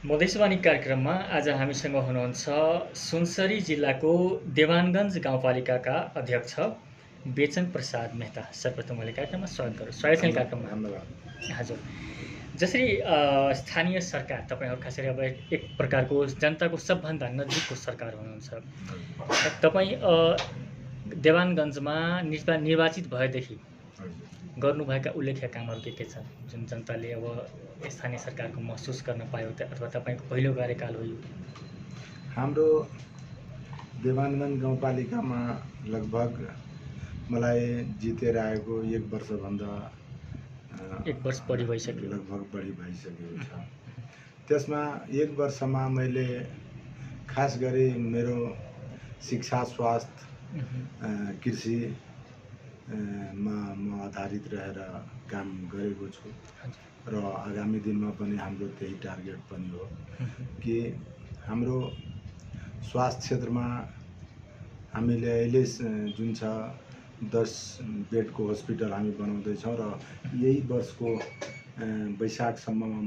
मधेसवाणी कार्यक्रममा आज हामीसँग हुनुहुन्छ सुनसरी जिल्लाको देवानगञ्ज गाउँपालिकाका अध्यक्ष बेचन प्रसाद मेहता। सर्वप्रथम मैले कार्यक्रममा स्वागत गरौँ। स्वागत छ कार्यक्रममा। धन्यवाद। हजुर, जसरी स्थानीय सरकार तपाईहरु खास गरी अब एक प्रकारको जनताको सबभन्दा नजिकको सरकार हुनुहुन्छ। तपाई देवानगञ्जमा निर्वाचित भएदेखि गर्नुभएका उल्लेख्य कामहरू के छन् जुन जनताले अब स्थानीय सरकारको महसुस गर्न पायो अथवा तपाईको पहिलो कार्यकाल हो यो? हाम्रो देवानगञ्ज गाउँपालिकामा लगभग मलाई जितेर आएको 1 वर्षभन्दा 1 वर्ष बढी भइसक्यो। लगभग बढी भइसकेको छ। त्यसमा 1 वर्षमा मैले खास गरी मेरो शिक्षा, स्वास्थ्य, कृषि मा म आधारित रहेर काम गरेको छु र आगामी दिनमा पनि हाम्रो त्यही टार्गेट पनि हो कि हाम्रो स्वास्थ्य क्षेत्रमा हामीले अहिले जुन छ 10 बेडको हस्पिटल हामी बनाउँदैछौँ र यही वर्षको वैशाखसम्ममा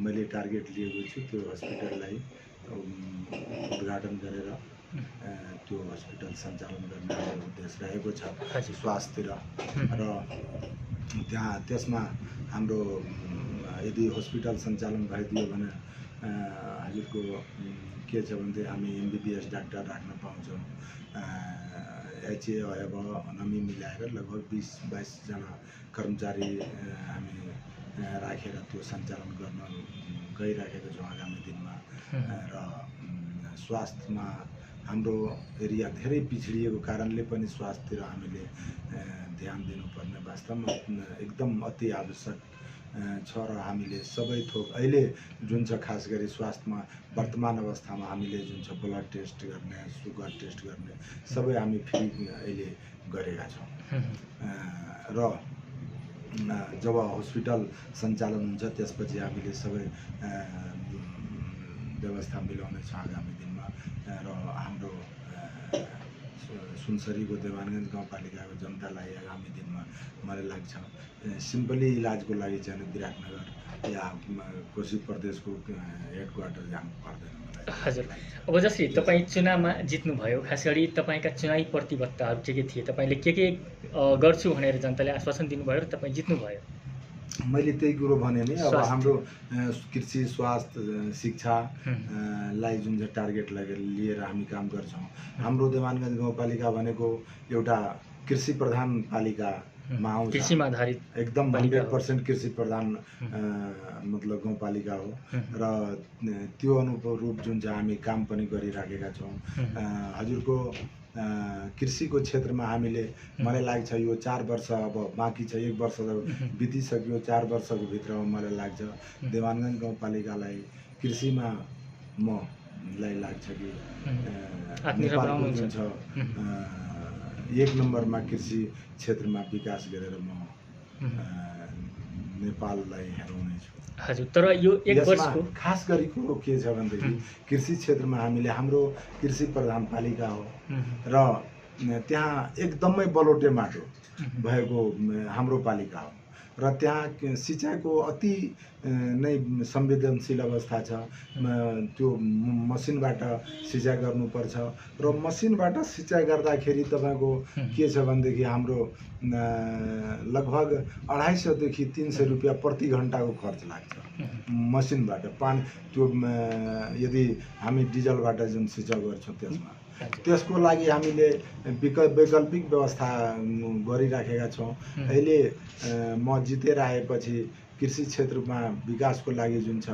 मैले टार्गेट लिएको छु त्यो हस्पिटललाई उद्घाटन गरेर त्यो हस्पिटल सञ्चालन गर्ने हाम्रो उद्देश्य रहेको छ स्वास्थ्य र त्यसमा हाम्रो यदि हस्पिटल सञ्चालन भइदियो भने हजुरको के छ भने हामी MBBS डाक्टर राख्न पाउँछौँ। HA अब नमी मिलाएर लगभग 20-22 जना कर्मचारी हामी राखेर त्यो सञ्चालन गर्न गइराखेका छौँ आगामी दिनमा। र स्वास्थ्यमा हाम्रो एरिया धेरै पिछडिएको कारणले पनि स्वास्थ्यतिर हामीले ध्यान दिनुपर्ने वास्तवमा एकदम अति आवश्यक छ र हामीले सबै थोक अहिले जुन छ खास गरी स्वास्थ्यमा वर्तमान अवस्थामा हामीले जुन छ ब्लड टेस्ट गर्ने, सुगर टेस्ट गर्ने सबै हामी फ्री अहिले गरेका छौँ। र जब हस्पिटल सञ्चालन हुन्छ त्यसपछि हामीले सबै व्यवस्था मिलाउने छ आगामी दिनमा र हाम्रो सुनसरीको देवानगञ्ज गाउँपालिकाको जनतालाई आगामी दिनमा मलाई लाग्छ सिम्पली इलाजको लागि चाहिँ विराटनगर या कोशी प्रदेशको हेडक्वार्टर जानु पर्दैन। हजुर, अब जसरी तपाईँ चुनावमा जित्नुभयो, खास गरी तपाईँका चुनावी प्रतिबद्धताहरू के थिए? तपाईँले के गर्छु भनेर जनताले आश्वासन दिनुभयो र तपाईँ जित्नुभयो? मैले त्यही कुरो भने नि अब हाम्रो कृषि, स्वास्थ्य, शिक्षा लाई जुन चाहिँ टार्गेट लिएर हामी काम गर्छौँ। हाम्रो देवानगञ्ज गाउँपालिका भनेको एउटा कृषि प्रधान पालिकामा आउँछ, कृषिमा आधारित एकदम 100% कृषि प्रधान मतलब गाउँपालिका हो र त्यो अनुरूप जुन चाहिँ हामी काम पनि गरिराखेका छौँ। हजुरको कृषिको क्षेत्रमा हामीले मलाई लाग्छ यो 4 वर्ष अब बाँकी छ, 1 वर्ष बितिसक्यो, 4 वर्षको भित्रमा मलाई लाग्छ देवानगञ्ज गाउँपालिकालाई कृषिमा मलाई लाग्छ कि नेपालको जुन छ 1 नम्बरमा कृषि क्षेत्रमा विकास गरेर म नेपाललाई हेराउने छु। हजुर, तर यो 1 वर्षको खास गरी कुरो के छ भनेदेखि कृषि क्षेत्रमा हामीले हाम्रो कृषि प्रधान पालिका हो र त्यहाँ एकदमै बलोटे माटो भएको हाम्रो पालिका हो र त्यहाँ सिँचाइको अति नै संवेदनशील अवस्था छ। त्यो मसिनबाट सिँचाइ गर्नुपर्छ र मसिनबाट सिँचाइ गर्दाखेरि तपाईँको के छ भनेदेखि हाम्रो लगभग 250 देखि 300 रुपियाँ प्रति घन्टाको खर्च लाग्छ मसिनबाट पानी। त्यो यदि हामी डिजलबाट जुन सिँचाइ गर्छौँ त्यसको लागि हामीले वैकल्पिक व्यवस्था गरिराखेका छौँ। अहिले म जितेर आएपछि कृषि क्षेत्रमा विकासको लागि जुन छ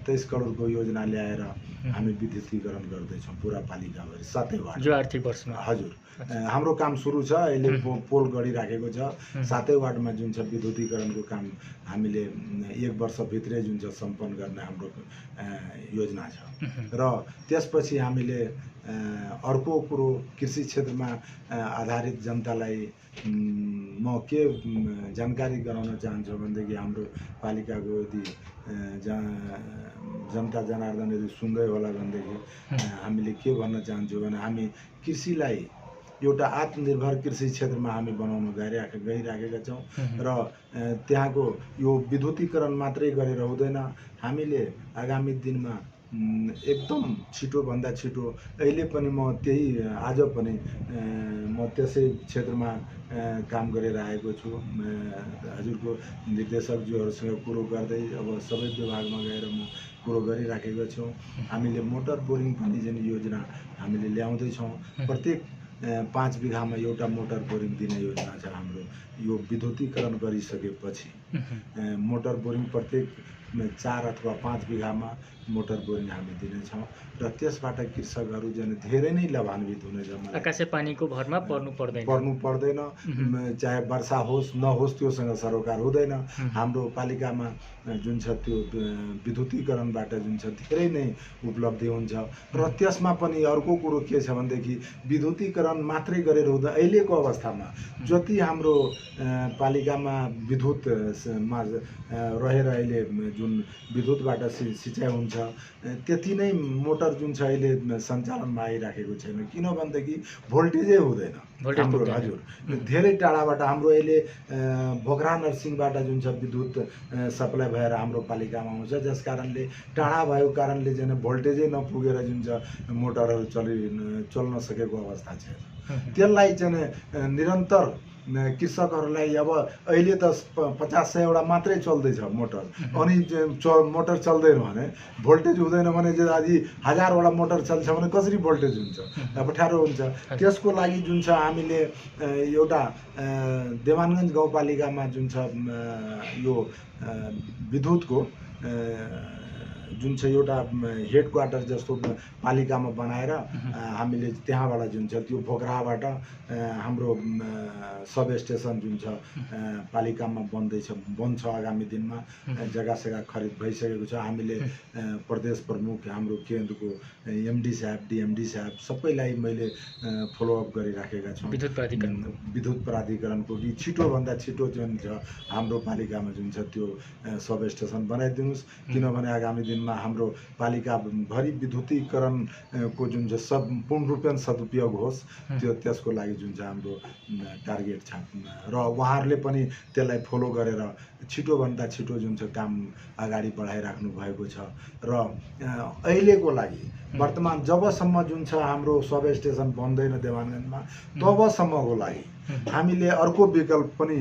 23 करोडको योजना ल्याएर हामी विद्युतीकरण गर्दैछौँ पुरा पालिकाभरि 7 वार्ड जो आर्थिक वर्षमा। हजुर, हाम्रो काम सुरु छ, अहिले पोल गरिराखेको छ। 7 वार्डमा जुन छ विद्युतीकरणको काम हामीले 1 वर्षभित्रै जुन छ सम्पन्न गर्ने हाम्रो योजना छ र त्यसपछि हामीले अर्को कुरो कृषि क्षेत्रमा आधारित जनतालाई म के जानकारी गराउन चाहन्छु भनेदेखि हाम्रो पालिकाको यदि जनता जनार्दन यदि सुन्दै होला भनेदेखि हामीले के भन्न चाहन्छु भने हामी कृषिलाई एउटा आत्मनिर्भर कृषि क्षेत्रमा हामी बनाउन गइराखेका छौँ र त्यहाँको यो विद्युतीकरण मात्रै गरेर हुँदैन। हामीले आगामी दिनमा एकदम छिटोभन्दा छिटो अहिले पनि म त्यही आज पनि म त्यसै क्षेत्रमा काम गरेर आएको छु। हजुरको निर्देशकज्यूहरूसँग कुरो गर्दै अब सबै विभागमा गएर म कुरो गरिराखेको छौँ। हामीले मोटर बोरिङ पनि जुन योजना हामीले ल्याउँदैछौँ, प्रत्येक 5 बिघामा एउटा मोटर बोरिङ दिने योजना छ हाम्रो। यो विद्युतीकरण गरिसकेपछि मोटर बोरिङ प्रत्येक 4 अथवा 5 बिघामा मोटर बोरिङ हामी दिनेछौँ र त्यसबाट कृषकहरू जन धेरै नै लाभान्वित हुनेछ। आकाशे पानीको भरमा पर्नु पर्दैन, चाहे वर्षा होस् नहोस् त्योसँग सरोकार हुँदैन। हाम्रो पालिकामा जुन छ त्यो विद्युतीकरणबाट जुन छ धेरै नै उपलब्धि हुन्छ र त्यसमा पनि अर्को कुरो के छ भनेदेखि विद्युतीकरण मात्रै गरेर हुँदा अहिलेको अवस्थामा जति हाम्रो पालिकामा विद्युतमा रहेर अहिले जुन विद्युतबाट सिँचाइ हुन्छ त्यति नै मोटर जुन छ अहिले सञ्चालनमा आइराखेको छैन। किन भनेदेखि भोल्टेजै हुँदैन हाम्रो। हजुर, धेरै टाढाबाट हाम्रो अहिले भोकरा नर्सिङबाट जुन छ विद्युत सप्लाई भएर हाम्रो पालिकामा आउँछ, जस कारणले टाढा भएको कारणले चाहिँ भोल्टेजै नपुगेर जुन छ मोटरहरू चल्न सकेको अवस्था छ। त्यसलाई चाहिँ निरन्तर कृषकहरूलाई अब अहिले त 50-100 मात्रै चल्दैछ मोटर, अनि मोटर चल्दैन भने भोल्टेज हुँदैन भने आज 1000 मोटर चल्छ भने कसरी भोल्टेज हुन्छ? अप्ठ्यारो हुन्छ। त्यसको लागि जुन छ हामीले एउटा देवानगञ्ज गाउँपालिकामा जुन छ यो विद्युतको जुन छ एउटा हेड क्वार्टर जस्तो पालिकामा बनाएर हामीले त्यहाँबाट जुन छ त्यो भोकराबाट हाम्रो सब स्टेसन जुन छ पालिकामा बन्छ। आगामी दिनमा जग्गा खरिद भइसकेको छ। हामीले प्रदेश प्रमुख हाम्रो केन्द्रको एमडी साहब, डीएमडी साहब सबैलाई मैले फलोअप गरिराखेका छौँ। विद्युत प्राधिकरणको कि छिटोभन्दा छिटो जुन छ हाम्रो पालिकामा जुन छ त्यो सब स्टेसन बनाइदिनुहोस्, किनभने आगामी दिनमा हाम्रो पालिकाभरि विद्युतीकरणको जुन छ पूर्ण रूपमा सदुपयोग होस्, त्यसको लागि जुन छ हाम्रो टार्गेट छ र उहाँहरूले पनि त्यसलाई फलो गरेर छिटोभन्दा छिटो जुन छ काम अगाडि बढाइराख्नु भएको छ। र अहिलेको लागि वर्तमान जबसम्म जुन छ हाम्रो सब स्टेसन बन्दैन देवानगञ्जमा तबसम्मको लागि हामीले अर्को विकल्प पनि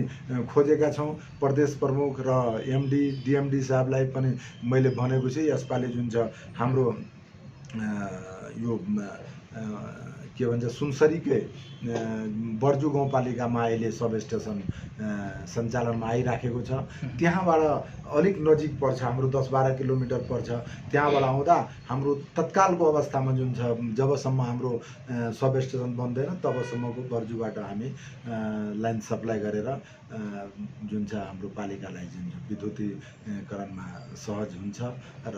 खोजेका छौँ। प्रदेश प्रमुख र एमडी डीएमडी साहबलाई पनि मैले भनेको छु, यसपालि जुन छ हाम्रो यो के भन्छ सुनसरीकै बर्जु गाउँपालिकामा अहिले सब स्टेसन सञ्चालनमा आइराखेको छ। त्यहाँबाट अलिक नजिक पर्छ, हाम्रो 10-12 किलोमिटर पर्छ। त्यहाँबाट आउँदा हाम्रो तत्कालको अवस्थामा जुन छ जबसम्म हाम्रो सब स्टेसन बन्दैन तबसम्मको बर्जुबाट हामी लाइन सप्लाई गरेर जुन छ हाम्रो पालिकालाई जुन विद्युतीकरणमा सहज हुन्छ र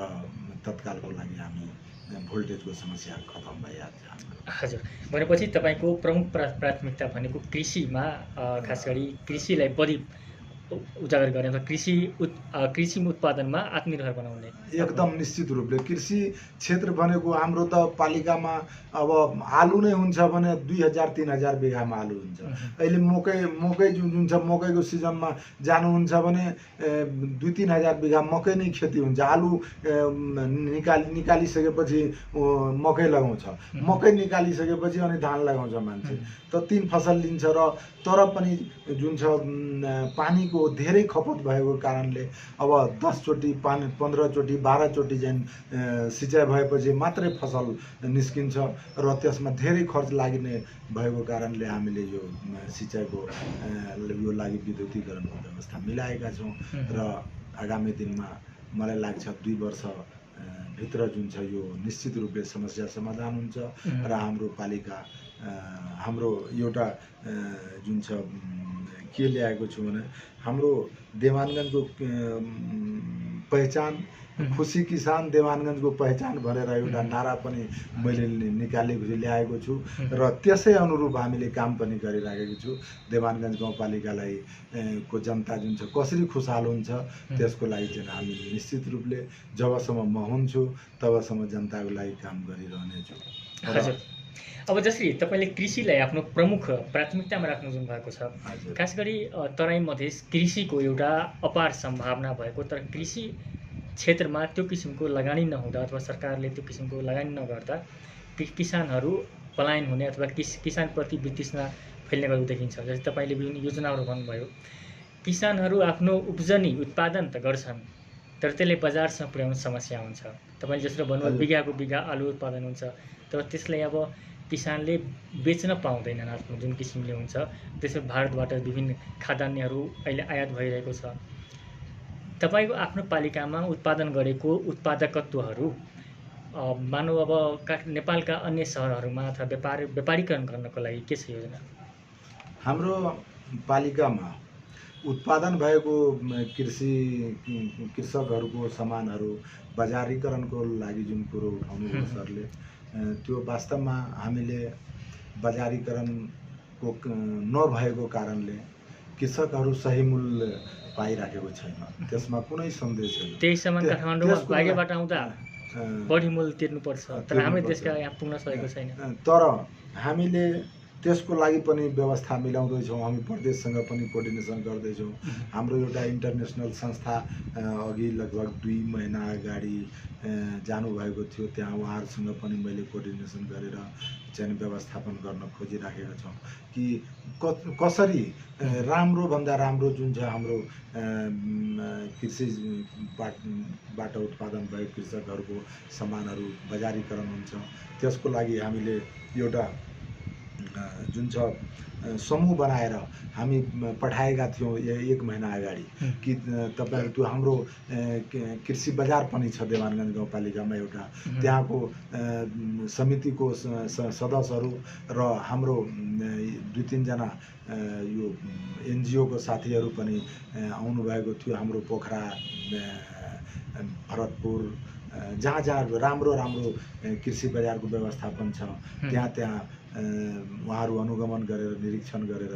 तत्कालको लागि हामी भोल्टेजको समस्या खतम भइहाल्छ। हजुर, भनेपछि तपाईँको प्रमुख प्राथमिकता भनेको कृषिमा, खास गरी कृषिलाई बढी उजागर गर्ने अथवा कृषि उत्पादनमा आत्मनिर्भर बनाउने। एकदम निश्चित रूपले कृषि क्षेत्र भनेको हाम्रो त पालिकामा अब आलु नै हुन्छ भने 2000-3000 बिघामा आलु हुन्छ। अहिले मकै जुन छ मकैको सिजनमा जानुहुन्छ भने 2-3000 बिघा मकै नै खेती हुन्छ। आलु निकालिसकेपछि मकै लगाउँछ, मकै निकालिसकेपछि अनि धान लगाउँछ मान्छे, त 3 फसल लिन्छ। र तर पनि जुन छ पानीको धेरै खपत भएको कारणले अब 10 चोटि 15 चोटि 12 चोटि चाहिँ सिँचाइ भएपछि मात्रै फसल निस्किन्छ र त्यसमा धेरै खर्च लाग्ने भएको कारणले हामीले यो सिँचाइको यो लागि विद्युतीकरणको व्यवस्था मिलाएका छौँ र आगामी दिनमा मलाई लाग्छ 2 वर्ष भित्र जुन छ यो निश्चित रूपले समस्या समाधान हुन्छ र हाम्रो पालिका हाम्रो एउटा जुन छ के ल्याएको छु भने हाम्रो देवानगञ्जको पहिचान, खुसी किसान देवानगञ्जको पहिचान भनेर एउटा नारा पनि मैले ल्याएको छु र त्यसै अनुरूप हामीले काम पनि गरिराखेको छु। देवानगञ्ज गाउँपालिकालाई को जनता जुन छ कसरी खुशाल हुन्छ त्यसको लागि चाहिँ हामी निश्चित रूपले जबसम्म म हुन्छु तबसम्म जनताको लागि काम गरिरहनेछु। अब जसरी तपाईँले कृषिलाई आफ्नो प्रमुख प्राथमिकतामा राख्नु जुन भएको छ, खास गरी तराई मधेस कृषिको एउटा अपार सम्भावना भएको, तर कृषि क्षेत्रमा त्यो किसिमको लगानी नहुँदा अथवा सरकारले त्यो किसिमको लगानी नगर्दा किसानहरू पलायन हुने अथवा किसानप्रति वितृष्णा फैल्ने गरेको देखिन्छ। जस्तै तपाईँले विभिन्न योजनाहरू भन्नुभयो, किसानहरू आफ्नो उब्जनी उत्पादन त गर्छन् तर त्यसले बजारसम्म पुर्याउन समस्या हुन्छ। तपाईँले जसरी भन्नुभयो बिघाको बिघा आलु उत्पादन हुन्छ, तर त्यसलाई अब किसानले बेच्न पाउँदैनन् आफ्नो जुन किसिमले हुन्छ। त्यसो भारतबाट विभिन्न खाद्यान्नहरू अहिले आयात भइरहेको छ। तपाईँको आफ्नो पालिकामा उत्पादन गरेको उत्पादकत्वहरू मानव अब नेपालका अन्य सहरहरूमा अथवा व्यापारीकरण गर्नको लागि के छ योजना? हाम्रो पालिकामा उत्पादन भएको कृषकहरूको सामानहरू बजारीकरणको लागि जुन कुरो उठाउनु सरले, त्यो वास्तवमा हामीले बजारीकरणको नभएको कारणले कृषकहरू सही मूल्य पाइराखेको छैन। त्यसमा कुनै सन्देश छैन। त्यही सामान काठमाडौँमा बाहिरबाट आउँदा बढी मूल्य तिर्नुपर्छ, तर हाम्रो देशका यहाँ पुग्न सकेको छैन। तर हामीले त्यसको लागि पनि व्यवस्था मिलाउँदैछौँ। हामी प्रदेशसँग पनि कोर्डिनेसन गर्दैछौँ। हाम्रो एउटा इन्टरनेसनल संस्था अघि लगभग 2 महिना अगाडि जानुभएको थियो, त्यहाँ उहाँहरूसँग पनि मैले कोर्डिनेसन गरेर चाहिँ व्यवस्थापन गर्न खोजिराखेका छौँ कि कसरी राम्रोभन्दा राम्रो जुन छ हाम्रो कृषिबाट उत्पादन भएको कृषकहरूको सामानहरू बजारीकरण हुन्छ। त्यसको लागि हामीले एउटा जुन छ समूह बनाएर हामी पठाएका थियौँ 1 महिना अगाडि कि तपाईहरु त्यो हाम्रो कृषि बजार पनि छ देवानगञ्ज गाउँपालिकामा एउटा, त्यहाँको समितिको सदस्यहरू र हाम्रो 2-3 जना यो एनजिओ को साथीहरू पनि आउनु भएको थियो। हाम्रो पोखरा, भरतपुर जहाँ राम्रो कृषि बजारको व्यवस्थापन छ त्यहाँ उहाँहरू अनुगमन गरेर निरीक्षण गरेर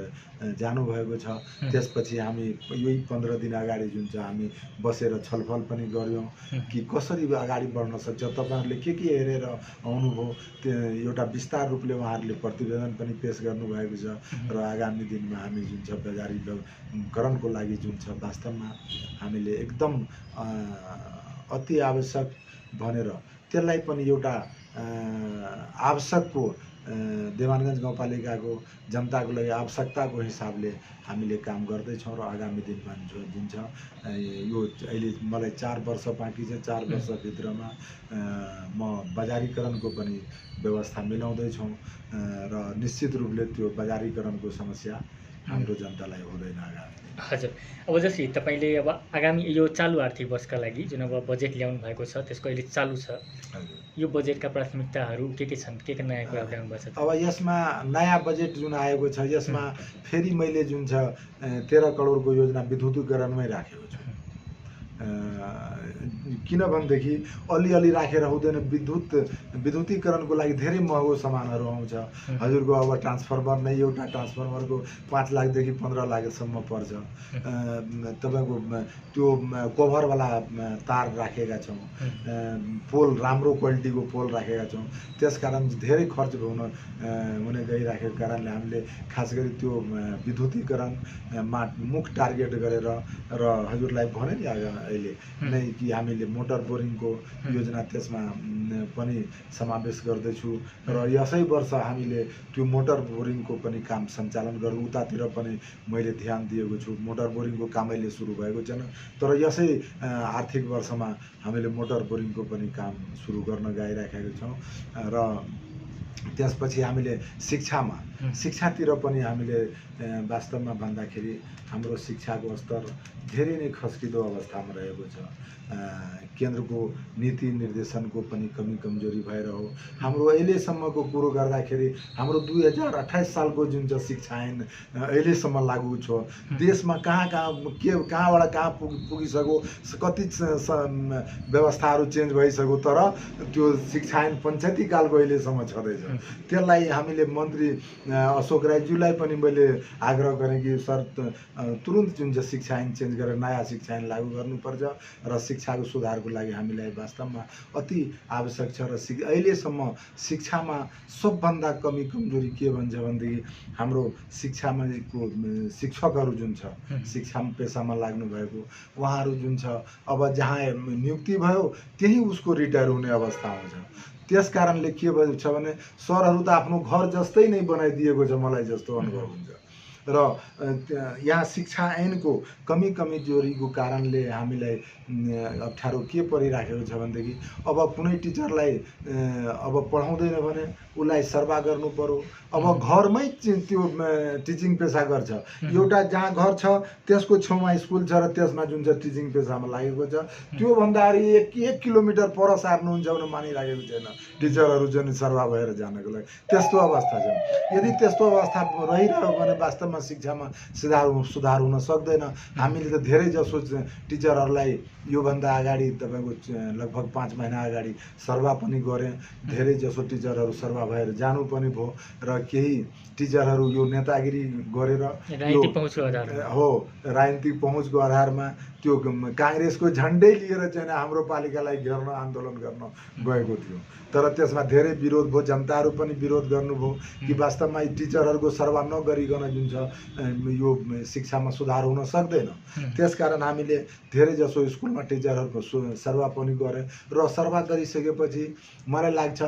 जानुभएको छ। त्यसपछि हामी यही 15 दिन अगाडि जुन चाहिँ हामी बसेर छलफल पनि गर्यौं कि कसरी अगाडि बढ्न सक्छ। तपाईहरुले के हेरेर आउनुभयो त्यो एउटा विस्तार रूपले उहाँहरूले प्रतिवेदन पनि पेश गर्नुभएको छ र आगामी दिनमा हामी जुन छ बजारीकरणको लागि जुन छ वास्तवमा हामीले एकदम अति आवश्यक भनेर त्यसलाई पनि एउटा आवश्यकको देवानगञ्ज गाउँपालिकाको जनताको लागि आवश्यकताको हिसाबले हामीले काम गर्दैछौँ र आगामी दिनमा जुन छ यो अहिले मलाई 4 वर्ष बाँकी छ। 4 वर्षभित्रमा म बजारीकरणको पनि व्यवस्था मिलाउँदैछौँ र निश्चित रूपले त्यो बजारीकरणको समस्या हाम्रो जनतालाई हुँदैन आगामी। हजुर, अब जस्तै तपाईले अब आगामी यो चालु आर्थिक वर्षका लागि जुन अब बजेट ल्याउनु भएको छ त्यसको अहिले चालु छ, यो बजेटका प्राथमिकताहरू के छन्? के नयाँ कुरा ल्याउनु भएको छ? अब यसमा नयाँ बजेट जुन आएको छ यसमा फेरि मैले जुन छ 13 करोडको योजना विद्युतीकरणमै राखेको छु। किनभनेदेखि अलि राखेर हुँदैन। विद्युतीकरणको लागि धेरै महँगो सामानहरू आउँछ। हजुरको अब ट्रान्सफर्मर नै एउटा ट्रान्सफर्मरको 5 लाखदेखि 15 लाखसम्म पर्छ। तपाईको त्यो कभरवाला तार राखेका छौँ, पोल राम्रो क्वालिटीको पोल राखेका छौँ। त्यसकारण धेरै खर्च हुने गइराखेको कारणले हामीले खास गरी त्यो विद्युतीकरणमा मुख्य टार्गेट गरेर र हजुरलाई भने नि अहिले नै कि हामीले मोटर बोरिङको योजना त्यसमा पनि समावेश गर्दैछु र यसै वर्ष हामीले त्यो मोटर बोरिङको पनि काम सञ्चालन गर्नु उतातिर पनि मैले ध्यान दिएको छु। मोटर बोरिङको काम अहिले सुरु भएको छैन तर यसै आर्थिक वर्षमा हामीले मोटर बोरिङको पनि काम सुरु गर्न गइराखेका छौँ र त्यसपछि हामीले शिक्षातिर पनि हामीले वास्तवमा भन्दाखेरि हाम्रो शिक्षाको स्तर धेरै नै खस्किदो अवस्थामा रहेको छ। केन्द्रको नीति निर्देशनको पनि कमी कमजोरी भएर हो। हाम्रो अहिलेसम्मको कुरो गर्दाखेरि हाम्रो 2028 सालको जुन चाहिँ शिक्षा ऐन अहिलेसम्म लागू छ। देशमा कहाँबाट कहाँ पुगिसक्यो, कति व्यवस्थाहरू चेन्ज भइसक्यो तर त्यो शिक्षा ऐन पञ्चायती कालको अहिलेसम्म छँदैछ। छ। त्यसलाई हामीले मन्त्री अशोक राईज्यूलाई पनि मैले आग्रह गरेँ कि सर तुरुन्त जुन चाहिँ शिक्षा ऐन चेन्ज गरेर नयाँ शिक्षा ऐन लागू गर्नुपर्छ र शिक्षाको सुधारको लागि हामीलाई वास्तवमा अति आवश्यक छ। र अहिलेसम्म शिक्षामा सबभन्दा कमजोरी के भन्छ भनेदेखि हाम्रो शिक्षामा शिक्षकहरू जुन छ, शिक्षा पेसामा लाग्नु भएको उहाँहरू जुन छ, अब जहाँ नियुक्ति भयो त्यही उसको रिटायर हुने अवस्था आउँछ। त्यस कारणले के भन्छ भने सरहरू त आफ्नो घर जस्तै नै बनाइदिएको छ, मलाई जस्तो अनुभव हुन्छ। र यहाँ शिक्षा ऐनको कमजोरीको कारणले हामीलाई अप्ठ्यारो के परिराखेको छ भनेदेखि अब कुनै टिचरलाई अब पढाउँदैन भने उसलाई सर्वा गर्नु पर्यो। अब घरमै त्यो टिचिङ पेसा गर्छ। एउटा जहाँ घर छ त्यसको छेउमा स्कुल छ र त्यसमा जुन चाहिँ टिचिङ पेसामा लागेको छ, त्योभन्दा एक किलोमिटर पर सार्नुहुन्छ भने मानिराखेको छैन टिचरहरू जुन सर्वा भएर जानको लागि। त्यस्तो अवस्था छ। यदि त्यस्तो अवस्था रहिरह्यो भने वास्तवमा शिक्षामा सुधार हुन सक्दैन। हामीले त धेरै जसो टिचरहरूलाई योभन्दा अगाडि तपाईँको लगभग 5 महिना अगाडि सर्वा पनि गरेँ। धेरै जसो टिचरहरू सर्वा भएर जानु पनि भयो र केही टिचरहरू यो नेतागिरी गरेर हो राजनीतिक पहुँचको आधारमा त्यो काङ्ग्रेसको झन्डै लिएर चाहिँ हाम्रो पालिकालाई घेर्न आन्दोलन गर्न गएको थियो। तर त्यसमा धेरै विरोध भयो, जनताहरू पनि विरोध गर्नुभयो कि वास्तवमा टिचरहरूको सर्वा नगरिकन जुन छ यो शिक्षामा सुधार हुन सक्दैन। त्यसकारण हामीले धेरै जसो स्कुलमा टिचरहरूको सर्वा पनि गरेँ र सर्वा गरिसकेपछि मलाई लाग्छ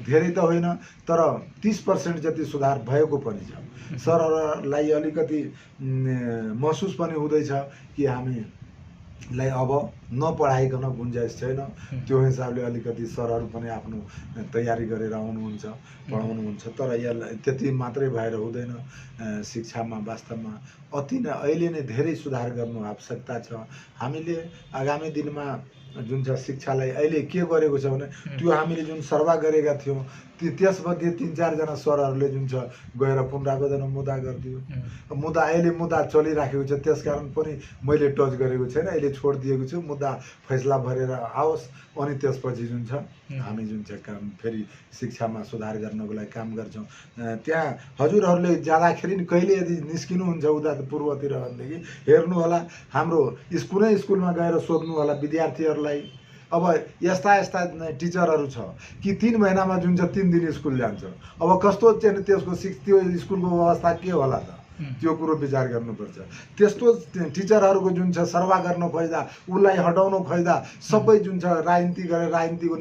धेरै त होइन तर 30% जति सुधार भएको पनि छ। सरहरूलाई अलिकति महसुस पनि हुँदैछ कि हामीलाई अब नपढाइकन गुन्जाइस छैन। त्यो हिसाबले अलिकति सरहरू पनि आफ्नो तयारी गरेर आउनुहुन्छ, पढाउनुहुन्छ। तर यसलाई त्यति मात्रै भएर हुँदैन। शिक्षामा वास्तवमा अति नै अहिले नै धेरै सुधार गर्नु आवश्यकता छ। हामीले आगामी दिनमा जुन छ शिक्षालाई अहिले के गरेको छ भने त्यो हामीले जुन सर्वा गरेका थियौँ त्यसमध्ये 3-4 जना सरहरूले जुन छ गएर पुनरावेदन मुद्दा गरिदियो। मुद्दा अहिले मुद्दा चलिराखेको छ। त्यसकारण पनि मैले टच गरेको छैन, अहिले छोडिदिएको छु। मुद्दा फैसला भरेर आओस् अनि त्यसपछि जुन छ हामी जुन चाहिँ काम फेरि शिक्षामा सुधार गर्नको लागि काम गर्छौँ। त्यहाँ हजुरहरूले जाँदाखेरि नि कहिले यदि निस्किनुहुन्छ उता पूर्वतिर भनेदेखि हेर्नु होला, हाम्रो कुनै स्कुलमा गएर सोध्नु होला विद्यार्थीहरूलाई। अब यस्ता टिचरहरू छ कि 3 महिनामा जुन छ 3 दिन स्कुल जान्छ। अब कस्तो चाहिँ त्यसको त्यो स्कुलको व्यवस्था के होला त, त्यो कुरो विचार गर्नुपर्छ। त्यस्तो टिचरहरूको जुन छ सर्वा गर्न खोज्दा, उसलाई हटाउन खोज्दा सबै जुन छ राजनीति गरेर राजनीतिको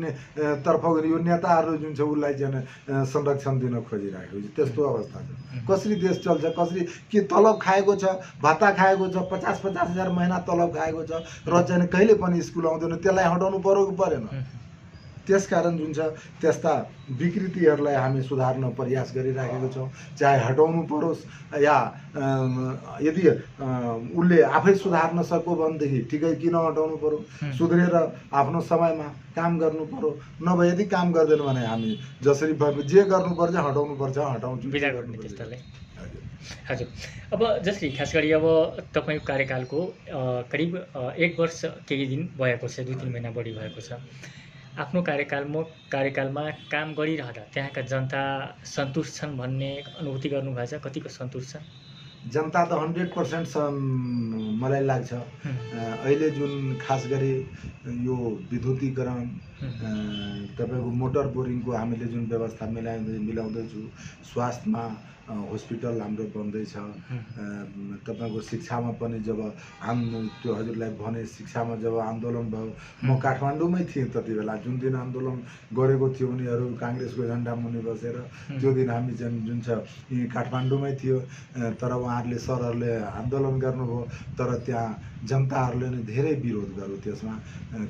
तर्फ यो नेताहरू जुन छ उसलाई चाहिँ संरक्षण दिन खोजिरहेको छ। त्यस्तो अवस्था छ। कसरी देश चल्छ, कसरी के तलब खाएको छ, भत्ता खाएको छ, 50-50 हजार महिना तलब खाएको छ र चाहिँ कहिले पनि स्कुल आउँदैन। त्यसलाई हटाउनु पर्यो कि परेन? त्यसकारण जुन छ त्यस्ता विकृतिहरूलाई हामी सुधार्न प्रयास गरिराखेको छौँ। चाहे हटाउनु परोस् या यदि उसले आफै सुधार्न सक्यो भनेदेखि ठिकै, किन हटाउनु पर्यो? सुध्रेर आफ्नो समयमा काम गर्नु पर्यो। नभए यदि काम गर्दैन भने हामी जसरी जे गर्नुपर्छ हटाउनुपर्छ, हटाउँछु। हजुर, अब जसरी खास गरी अब तपाईँको कार्यकालको करिब 1 वर्ष केही दिन भएको छ, 2-3 महिना बढी भएको छ। आफ्नो कार्यकालमा काम गरिरहँदा त्यहाँका जनता सन्तुष्ट छन् भन्ने अनुभूति गर्नुभएको छ? कतिको सन्तुष्ट छ? जनता त 100% मलाई लाग्छ। अहिले जुन खास गरी यो विद्युतीकरण तपाईँको मोटर बोरिङको हामीले जुन व्यवस्था मिलाउँदैछु, स्वास्थ्यमा हस्पिटल हाम्रो बन्दैछ। तपाईँको शिक्षामा पनि जब त्यो हजुरलाई भने शिक्षामा जब आन्दोलन भयो, म काठमाडौँमै थिएँ त्यति बेला। जुन दिन आन्दोलन गरेको थियो उनीहरू काङ्ग्रेसको झन्डा मुनि बसेर, त्यो दिन हामी जुन छ काठमाडौँमै थियो। तर उहाँहरूले सरहरूले आन्दोलन गर्नुभयो, तर त्यहाँ जनताहरूले नै धेरै विरोध गर्यो त्यसमा।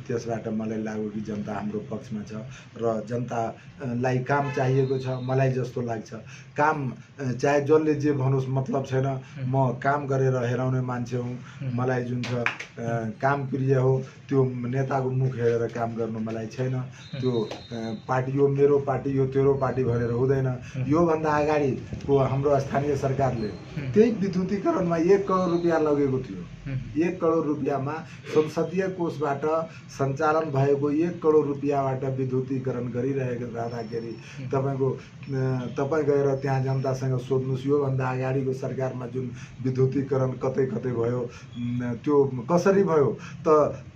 त्यसबाट मलाई लाग्यो कि जनता हाम्रो पक्षमा छ र जनतालाई काम चाहिएको छ। मलाई जस्तो लाग्छ काम चाहे जसले जे भनोस् मतलब छैन, म काम गरेर हेराउने मान्छे हुँ। मलाई जुन छ काम प्रिय हो, त्यो नेताको मुख हेरेर काम गर्नु मलाई छैन। त्यो पार्टी यो मेरो पार्टी यो तेरो पार्टी भनेर हुँदैन। योभन्दा अगाडिको हाम्रो स्थानीय सरकारले त्यही विद्युतीकरणमा 1 करोड रुपियाँ लगेको थियो। 1 करोड रुपियाँमा संसदीय कोषबाट सञ्चालन भएको 1 करोड रुपियाँबाट विद्युतीकरण गरिरहेको राख्दाखेरि तपाईँ गएर त्यहाँ जनतासँग सोध्नुहोस्, योभन्दा अगाडिको सरकारमा जुन विद्युतीकरण कतै कतै भयो, त्यो कसरी भयो त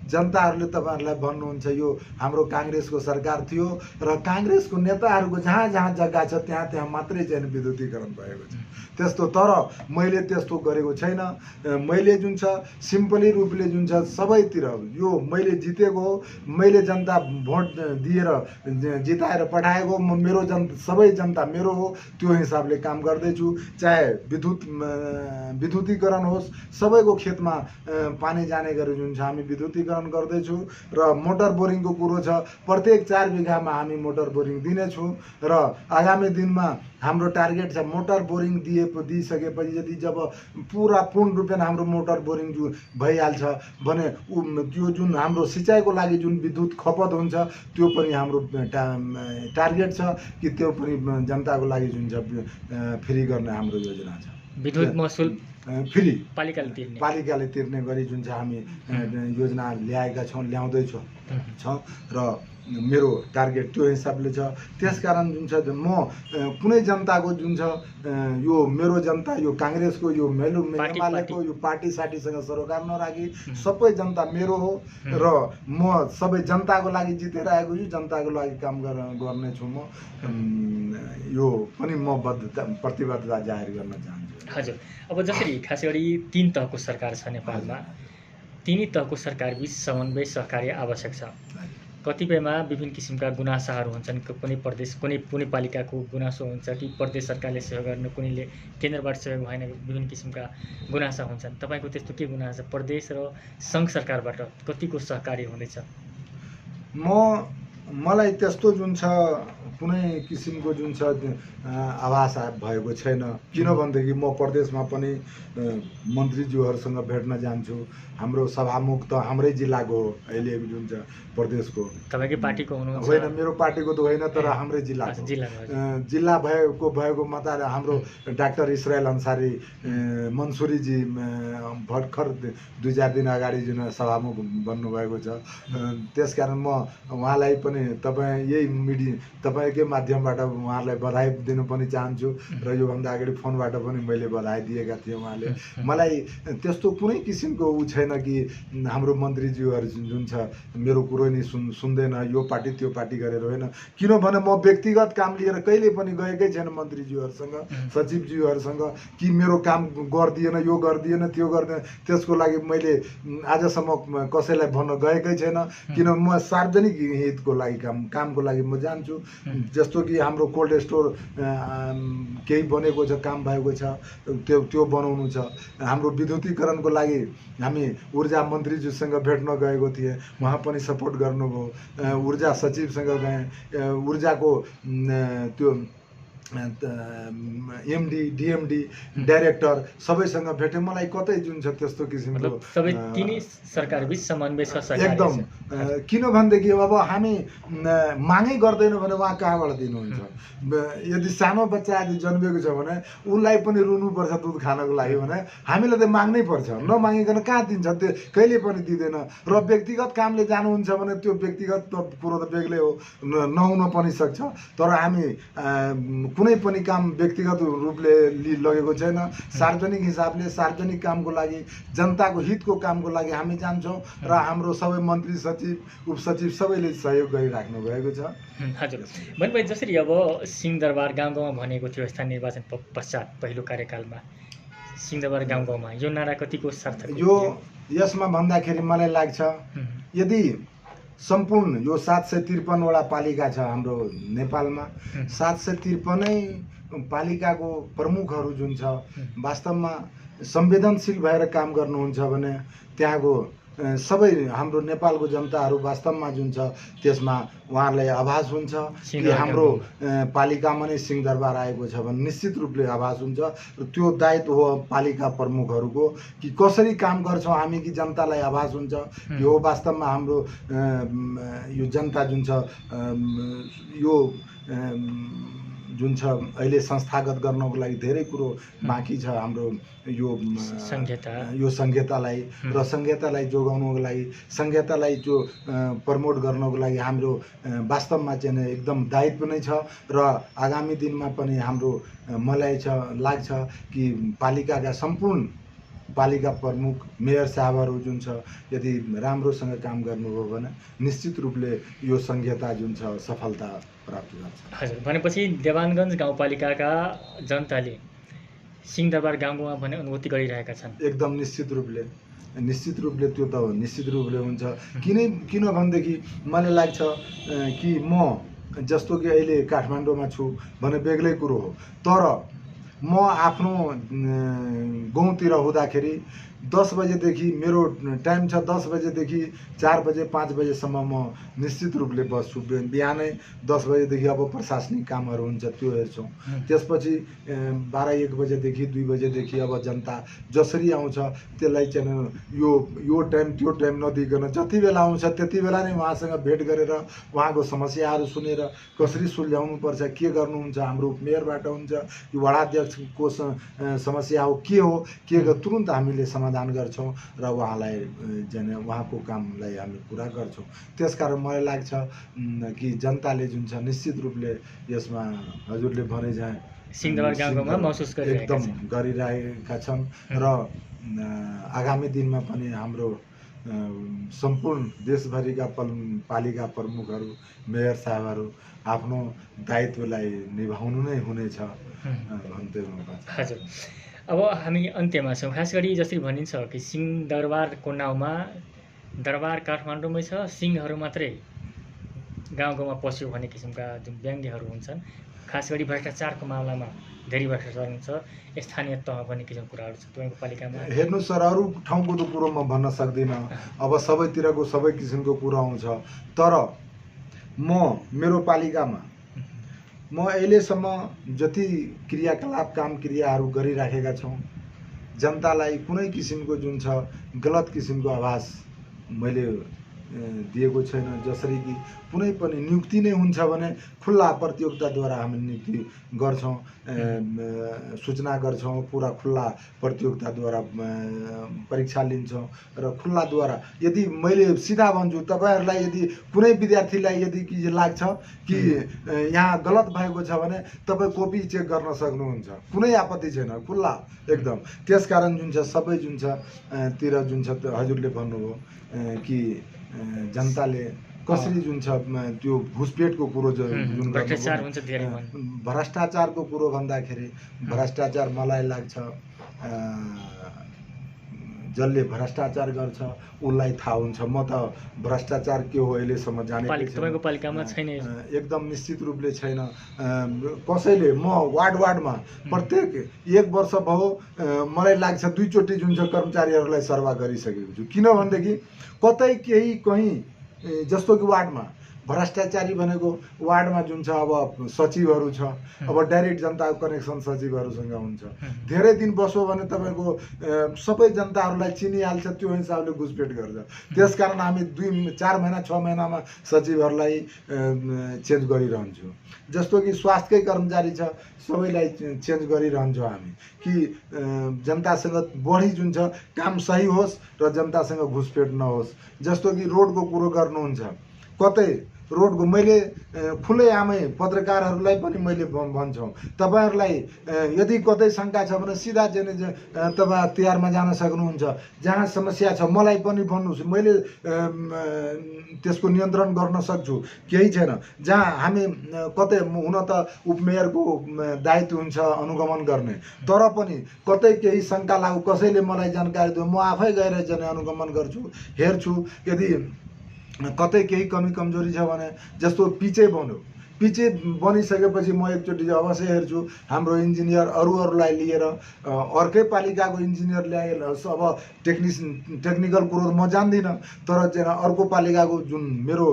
जनताहरूले तपाईँहरूलाई भन्नुहुन्छ यो हाम्रो काङ्ग्रेसको सरकार थियो र काङ्ग्रेसको नेताहरूको जहाँ जहाँ जग्गा छ त्यहाँ त्यहाँ मात्रै चाहिँ विद्युतीकरण भएको छ। त्यस्तो तर मैले त्यस्तो गरेको छैन। मैले जुन छ सिम्पली रूपले जुन छ सबैतिर यो मैले जितेको हो, मैले जनता भोट दिएर जिताएर पठाएको, मेरो सबै जनता मेरो हो, त्यो हिसाबले काम गर्दैछु। चाहे विद्युतीकरण होस्, सबैको खेतमा पानी जाने गरी जुन छ हामी विद्युतीकरण गर्दैछु। र मोटर बोरिङको कुरो छ, प्रत्येक 4 बिघामा हामी मोटर बोरिङ दिनेछौँ र आगामी दिनमा हाम्रो टार्गेट छ मोटर बोरिङ दिइसकेपछि यदि जब पूर्ण रूपमा हाम्रो मोटर बोरिङ भइहाल्छ भने त्यो जुन हाम्रो सिँचाइको लागि जुन विद्युत खपत हुन्छ त्यो पनि हाम्रो टार्गेट छ कि त्यो पनि जनताको लागि जुन छ फ्री गर्ने हाम्रो योजना छ। विद्युत महसुल फ्री पालिकाले तिर्ने गरी जुन चाहिँ हामी योजना ल्याएका छौँ, ल्याउँदैछौँ र मेरो टार्गेट त्यो हिसाबले छ। त्यसकारण जुन छ म कुनै जनताको जुन छ यो मेरो जनता, यो काङ्ग्रेसको, यो एमालेको, यो पार्टी साटीसँग सरोकार नराखी सबै जनता मेरो हो र म सबै जनताको लागि जितेर आएको छु, जनताको लागि काम गर्नेछु। म यो पनि म प्रतिबद्धता जाहेर गर्न चाहन्छु। हजुर, अब जसरी खास गरी 3 तहको सरकार छ नेपालमा, तिनै तहको सरकारबीच समन्वय सहकार्य आवश्यक छ। कतिपयमा विभिन्न किसिमका गुनासाहरू हुन्छन्, कुनै प्रदेश कुनै पालिकाको गुनासो हुन्छ कि प्रदेश सरकारले सहयोग गर्न, कुनैले केन्द्रबाट सहयोग भएन, विभिन्न किसिमका गुनासा हुन्छन्। तपाईँको त्यस्तो के गुनासा छ? प्रदेश र सङ्घ सरकारबाट कतिको सहकार्य हुँदैछ? मलाई त्यस्तो जुन छ कुनै किसिमको जुन छ आभास भएको छैन। किनभनेदेखि म प्रदेशमा पनि मन्त्रीज्यूहरूसँग भेट्न जान्छु। हाम्रो सभामुख त हाम्रै जिल्लाको हो, अहिले जुन छ प्रदेशको। तपाईँकै पार्टीको हुनुहुन्छ? होइन, मेरो पार्टीको त होइन, तर हाम्रै जिल्लाको जिल्ला भएको मतले हाम्रो डाक्टर इसरायल अन्सारी मन्सुरीजी भर्खर 2-4 दिन अगाडि जुन सभामुख बन्नुभएको छ। त्यसकारण म उहाँलाई पनि तपाईँकै माध्यमबाट उहाँलाई बधाई दिन पनि चाहन्छु र योभन्दा अगाडि फोनबाट पनि मैले बधाई दिएका थिएँ। उहाँले मलाई त्यस्तो कुनै किसिमको छैन कि हाम्रो मन्त्रीज्यूहरू जुन छ मेरो कुरो नि सुन्दैन, यो पार्टी त्यो पार्टी गरेर होइन। किनभने म व्यक्तिगत काम लिएर कहिले पनि गएकै छैन मन्त्रीज्यूहरूसँग, सचिवज्यूहरूसँग कि मेरो काम गरिदिएन, यो गरिदिएन, त्यो गरिदिएन। त्यसको लागि मैले आजसम्म कसैलाई भन्न गएकै छैन। किन म सार्वजनिक हितको लागि कामको लागि म जान्छु। जस्तो कि हाम्रो कोल्ड स्टोर केही बनेको छ, काम भएको छ, त्यो बनाउनु छ। हाम्रो विद्युतीकरणको लागि हामी ऊर्जा मन्त्रीज्यूसँग भेट्न गएको थिएँ, उहाँ पनि सपोर्ट गर्नुभयो। ऊर्जा सचिवसँग गएँ, ऊर्जाको त्यो एमडी डिएमडी डाइरेक्टर सबैसँग भेटेँ। मलाई कतै जुन छ त्यस्तो किसिमको सबै तिनै सरकारबीच समन्वय छ एकदम। किनभनेदेखि अब हामी मागै गर्दैन भने उहाँ कहाँबाट दिनुहुन्छ? यदि सानो बच्चा यदि जन्मेको छ भने उसलाई पनि रुनुपर्छ दुध खानको लागि भने हामीले त माग्नै पर्छ, नमागिकन कहाँ दिन्छ? त्यो कहिले पनि दिँदैन। र व्यक्तिगत कामले जानुहुन्छ भने त्यो व्यक्तिगत कुरो त बेग्लै हो, नहुन पनि सक्छ। तर हामी कुनै पनि काम व्यक्तिगत रूपले लगेको छैन। सार्वजनिक हिसाबले सार्वजनिक कामको लागि, जनताको हितको कामको लागि हामी जान्छौँ र हाम्रो सबै मन्त्री सचिव उपसचिव सबैले सहयोग गरिराख्नु भएको छ। हजुर, भनेपछि जसरी अब सिंहदरबार गाउँ गाउँमा भनेको थियो स्थानीय निर्वाचन पश्चात पहिलो कार्यकालमा सिंहदरबार गाउँ गाउँमा, यो नारा कतिको सार्थक? यसमा भन्दाखेरि मलाई लाग्छ यदि सम्पूर्ण यो 753 वटा पालिका छ हाम्रो नेपालमा, 753 पालिकाको प्रमुखहरू जुन छ वास्तवमा संवेदनशील भएर काम गर्नुहुन्छ भने त्यहाँको सबै हाम्रो नेपालको जनताहरू वास्तवमा जुन छ त्यसमा उहाँहरूलाई आभास हुन्छ कि हाम्रो पालिकामा नै सिंहदरबार आएको छ भने निश्चित रूपले आभास हुन्छ र त्यो दायित्व हो पालिका प्रमुखहरूको कि कसरी काम गर्छौँ हामी कि जनतालाई आभास हुन्छ यो वास्तवमा हाम्रो यो जनता जुन छ यो जुन छ अहिले संस्थागत गर्नको लागि धेरै कुरो बाँकी छ हाम्रो यो संहितालाई र संहितालाई जोगाउनको लागि संहितालाई जो प्रमोट गर्नको लागि हाम्रो वास्तवमा चाहिँ एकदम दायित्व नै छ र आगामी दिनमा पनि हाम्रो मलाई लाग्छ कि पालिकाका सम्पूर्ण पालिका प्रमुख मेयर साहबहरू जुन छ यदि राम्रोसँग काम गर्नुभयो भने निश्चित रूपले यो संहिता जुन छ सफलता प्राप्त गर्छ। हजुर, भनेपछि देवानगञ्ज गाउँपालिकाका जनताले सिंहदरबार गाउँमा भने अनुभूति गरिरहेका छन्। एकदम निश्चित रूपले त्यो त निश्चित रूपले हुन्छ। किनभनेदेखि मलाई लाग्छ कि म जस्तो कि अहिले काठमाडौँमा छु भने बेग्लै कुरो हो, तर म आफ्नो गाउँतिर हुँदाखेरि 10 बजेदेखि मेरो टाइम छ, 10 बजेदेखि 4 बजे 5 बजेसम्म म निश्चित रूपले बस्छु। बिहानै 10 बजेदेखि अब प्रशासनिक कामहरू हुन्छ त्यो हेर्छौँ। त्यसपछि 12-1 बजेदेखि 2 बजेदेखि अब जनता जसरी आउँछ त्यसलाई चाहिँ यो टाइम त्यो टाइम नदिकन जति बेला आउँछ त्यति बेला नै उहाँसँग भेट गरेर उहाँको समस्याहरू सुनेर कसरी सुल्झाउनु पर्छ, के गर्नुहुन्छ, हाम्रो मेयरबाट हुन्छ कि वडाध्यक्षको समस्या हो के तुरुन्त हामीले समाधान गर्छौँ र उहाँलाई चाहिँ उहाँको कामलाई हामी पुरा गर्छौँ। त्यसकारण मलाई लाग्छ कि जनताले जुन छ निश्चित रूपले यसमा हजुरले भने चाहिँ सिंहदरबार गाउँमा महसुस एकदम गरिरहेका छन् र आगामी दिनमा पनि हाम्रो सम्पूर्ण देशभरिका पालिका प्रमुखहरू मेयर साहबहरू आफ्नो दायित्वलाई निभाउनु नै हुनेछ भन्दै हुनुपर्छ। हजुर, अब हामी अन्त्यमा छौँ। खास गरी जसरी भनिन्छ कि सिंहदरबारको नाउँमा दरबार काठमाडौँमै छ, सिंहहरू मात्रै गाउँमा पस्यो भन्ने किसिमका जुन व्यङ्ग्यहरू हुन्छन्, खास गरी भ्रष्टाचारको मामलामा धेरै भ्रष्टाचार हुन्छ, स्थानीय तह भन्ने किसिमको कुराहरू छ तपाईँको पालिकामा। हेर्नुहोस् सर, अरू ठाउँको त कुरो म भन्न सक्दिनँ, अब सबैतिरको सबै किसिमको कुरो आउँछ, तर मेरो पालिकामा म अहिलेसम्म जति क्रियाकलाप काम क्रियाहरू गरिराखेका छौँ जनतालाई कुनै किसिमको जुन छ गलत किसिमको आभास मैले दिएको छैन। जसरी कि कुनै पनि नियुक्ति नै हुन्छ भने खुल्ला प्रतियोगिताद्वारा हामी नियुक्ति गर्छौँ, सूचना गर्छौँ, पुरा खुल्ला प्रतियोगिताद्वारा परीक्षा लिन्छौँ र खुल्लाद्वारा यदि मैले सिधा भन्छु तपाईँहरूलाई यदि कुनै विद्यार्थीलाई यदि लाग्छ कि यहाँ गलत भएको छ भने तपाईँ कपी चेक गर्न सक्नुहुन्छ, कुनै आपत्ति छैन, खुल्ला एकदम। त्यसकारण जुन छ सबै जुन छ तिर जुन छ हजुरले भन्नुभयो कि जनताले कसरी जुन छ त्यो घुसपेटको कुरो जुन भ्रष्टाचारको कुरो भन्दाखेरि भ्रष्टाचार मलाई लाग्छ जसले भ्रष्टाचार गर्छ उसलाई थाहा हुन्छ। म त भ्रष्टाचार के हो अहिलेसम्म जानेको छैन। तपाईँको पालिकामा छैन? एकदम निश्चित रूपले छैन। कसैले म वार्डमा प्रत्येक 1 वर्ष भयो मलाई लाग्छ 2 चोटि जुन छ कर्मचारीहरूलाई सर्वा गरिसकेको छु। किनभनेदेखि कतै कहीँ जस्तो कि वार्डमा भ्रष्टाचारी भनेको वार्डमा जुन छ अब सचिवहरू छ, अब डाइरेक्ट जनताको कनेक्सन सचिवहरूसँग हुन्छ। धेरै दिन बस्यो भने तपाईँको सबै जनताहरूलाई चिनिहाल्छ, त्यो हिसाबले घुसपेट गर्छ। त्यसकारण हामी 2-4 महिना 6 महिनामा सचिवहरूलाई चेन्ज गरिरहन्छौँ। जस्तो कि स्वास्थ्यकै कर्मचारी छ सबैलाई चेन्ज गरिरहन्छौँ हामी कि जनतासँग बढी जुन छ काम सही होस् र जनतासँग घुसपेट नहोस्। जस्तो कि रोडको कुरो गर्नुहुन्छ, कतै रोडको मैले खुल्लैआमै पत्रकारहरूलाई पनि मैले भन्छौँ तपाईँहरूलाई यदि कतै शङ्का छ भने सिधा चाहिँ तपाईँ तिहारमा जान सक्नुहुन्छ, जहाँ समस्या छ मलाई पनि भन्नुहोस्, मैले त्यसको नियन्त्रण गर्न सक्छु, केही छैन। जहाँ हामी कतै हुन त उपमेयरको दायित्व हुन्छ अनुगमन गर्ने, तर पनि कतै केही शङ्का लाग्यो कसैले मलाई जानकारी दियो म आफै गएर चाहिँ अनुगमन गर्छु, हेर्छु। यदि कतै केही कमी कमजोरी छ भने जस्तो पिचै पिच बनिसकेपछि म एकचोटि अवश्य हेर्छु हाम्रो इन्जिनियर अरूलाई लिएर अर्कै पालिकाको इन्जिनियर ल्याएर अब टेक्निकल कुरो म जान्दिनँ तर अर्को पालिकाको जुन मेरो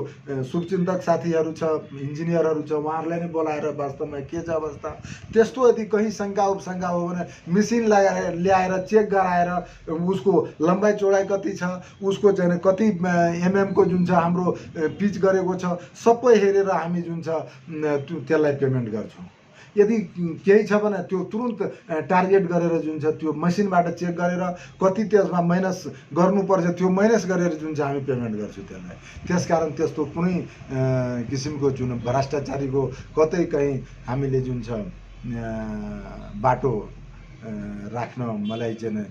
शुभचिन्तक साथीहरू छ इन्जिनियरहरू छ उहाँहरूलाई नै बोलाएर वास्तवमा के छ अवस्था त्यस्तो यदि कहीँ शङ्का उपशङ्का हो भने मेसिन ल्याएर चेक गराएर उसको लम्बाइ चौडाइ कति छ उसको चाहिँ कति को जुन छ हाम्रो पिच गरेको छ सबै हेरेर हामी जुन छ त्यसलाई पेमेन्ट गर्छौँ। यदि केही छ भने त्यो तुरुन्त टार्गेट गरेर जुन छ त्यो मसिनबाट चेक गरेर कति त्यसमा माइनस गर्नुपर्छ त्यो माइनस गरेर जुन चाहिँ हामी पेमेन्ट गर्छौँ त्यसलाई। त्यसकारण त्यस्तो कुनै किसिमको जुन भ्रष्टाचारीको कतै कहीँ हामीले जुन छ बाटो राख्न मलाई चाहिँ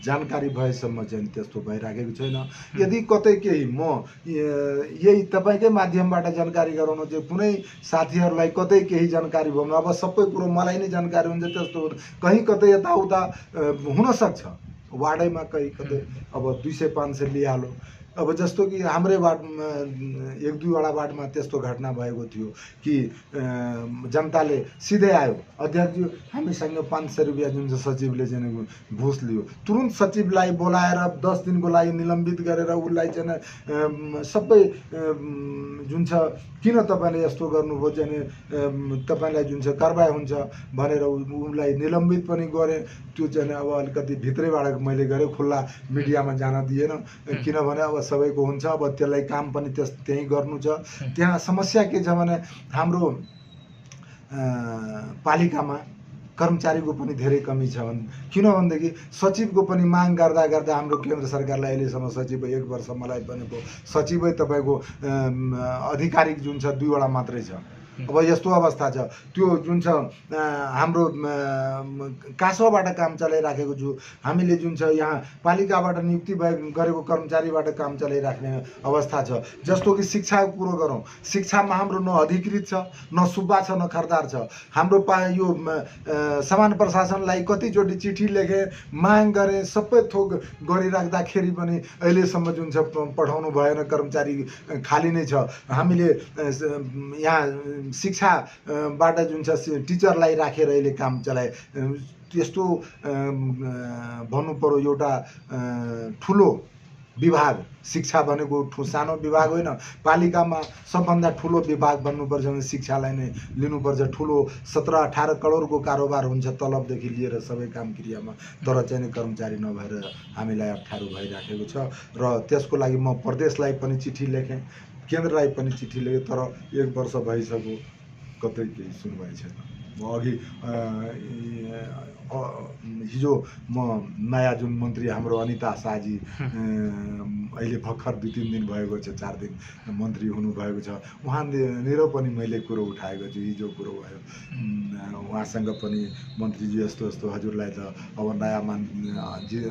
जानकारी भएसम्म चाहिँ त्यस्तो भइराखेको छैन। यदि कतै केही म यही तपाईँकै माध्यमबाट जानकारी गराउन चाहिँ कुनै साथीहरूलाई कतै केही जानकारी भयो भने अब सबै कुरो मलाई नै जानकारी हुन्छ त्यस्तो कहीँ कतै यताउता हुनसक्छ वार्डैमा कहीँ कतै अब 200-500 लिइहाल्यो। अब जस्तो कि हाम्रै वार्डमा 1-2वटा वार्डमा त्यस्तो घटना भएको थियो कि जनताले सिधै आयो अध्यक्षज्यू हामीसँग 500 रुपियाँ जुन चाहिँ सचिवले चाहिँ घुस लियो तुरुन्त सचिवलाई बोलाएर 10 दिनको लागि निलम्बित गरेर उसलाई चाहिँ सबै जुन छ किन तपाईँले यस्तो गर्नुभयो चाहिँ तपाईँलाई जुन छ कारबाही हुन्छ भनेर उसलाई निलम्बित पनि गरे। त्यो चाहिँ अब अलिकति भित्रैबाट मैले गरेँ खुल्ला मिडियामा जान दिएन किनभने अब सबैको हुन्छ अब त्यसलाई काम पनि त्यहीँ गर्नु छ। त्यहाँ समस्या के छ भने हाम्रो पालिकामा कर्मचारीको पनि धेरै कमी छ किनभनेदेखि सचिवको पनि माग गर्दा गर्दा हाम्रो केन्द्र सरकारलाई अहिलेसम्म सचिव 1 वर्ष मलाई बनेको सचिवै तपाईँको आधिकारिक जुन छ 2वटा मात्रै छ। अब यस्तो अवस्था छ त्यो जुन छ हाम्रो कासोबाट काम चलाइराखेको छु हामीले जुन छ यहाँ पालिकाबाट नियुक्ति गरेको कर्मचारीबाट काम चलाइराख्ने अवस्था छ। जस्तो कि शिक्षाको कुरो गरौँ शिक्षामा हाम्रो न अधिकृत छ न सुब्बा छ न खरदार छ। हाम्रो यो सामान्य प्रशासनलाई कतिचोटि चिठी लेखे माग गरे सबै थोक गरिराख्दाखेरि पनि अहिलेसम्म जुन छ पठाउनु भएन कर्मचारी खाली नै छ। हामीले यहाँ शिक्षाबाट जुन छ टिचरलाई राखेर अहिले काम चलाए त्यस्तो भन्नु पर्यो एउटा ठुलो विभाग शिक्षा भनेको सानो विभाग होइन पालिकामा सबभन्दा ठुलो विभाग बन्नुपर्छ भने शिक्षालाई नै लिनुपर्छ। ठुलो 17-18 करोडको कारोबार हुन्छ तलबदेखि लिएर सबै काम क्रियामा तर चाहिँ कर्मचारी नभएर हामीलाई अप्ठ्यारो भइराखेको छ र त्यसको लागि म प्रदेशलाई पनि चिठी लेखेँ केन्द्रलाई पनि चिठी लेखेँ तर 1 वर्ष भइसक्यो कतै केही सुनवाई छैन। म अघि हिजो म नयाँ जुन मन्त्री हाम्रो अनिता शाहजी अहिले भर्खर 2-3 दिन भएको छ 4 दिन मन्त्री हुनुभएको छ उहाँनिर पनि मैले कुरो उठाएको छु हिजो कुरो भयो उहाँसँग पनि मन्त्रीजी यस्तो यस्तो हजुरलाई त अब नयाँ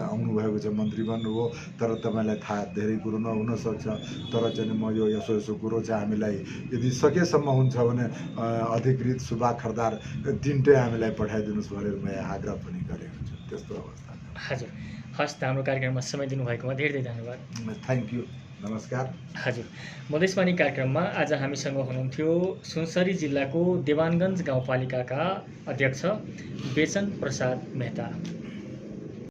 आउनुभएको छ मन्त्री बन्नुभयो तर तपाईँलाई थाहा धेरै कुरो नहुन सक्छ तर चाहिँ म यो यसो कुरो चाहिँ हामीलाई यदि सकेसम्म हुन्छ भने अधिकृत सुब्बा खरदार 3टै हामीलाई पठाइदिनुहोस् भनेर म आग्रह पनि गरेको छु। त्यस्तो अवस्था हजुर हस् हाम्रो कार्यक्रममा समय दिनुभएकोमा धेरै धेरै धन्यवाद। थ्याङ्क यू नमस्कार। हजुर मधेसवाणी कार्यक्रममा आज हामीसँग हुनुहुन्थ्यो सुनसरी जिल्लाको देवानगञ्ज गाउँपालिकाका अध्यक्ष बेचन प्रसाद मेहता।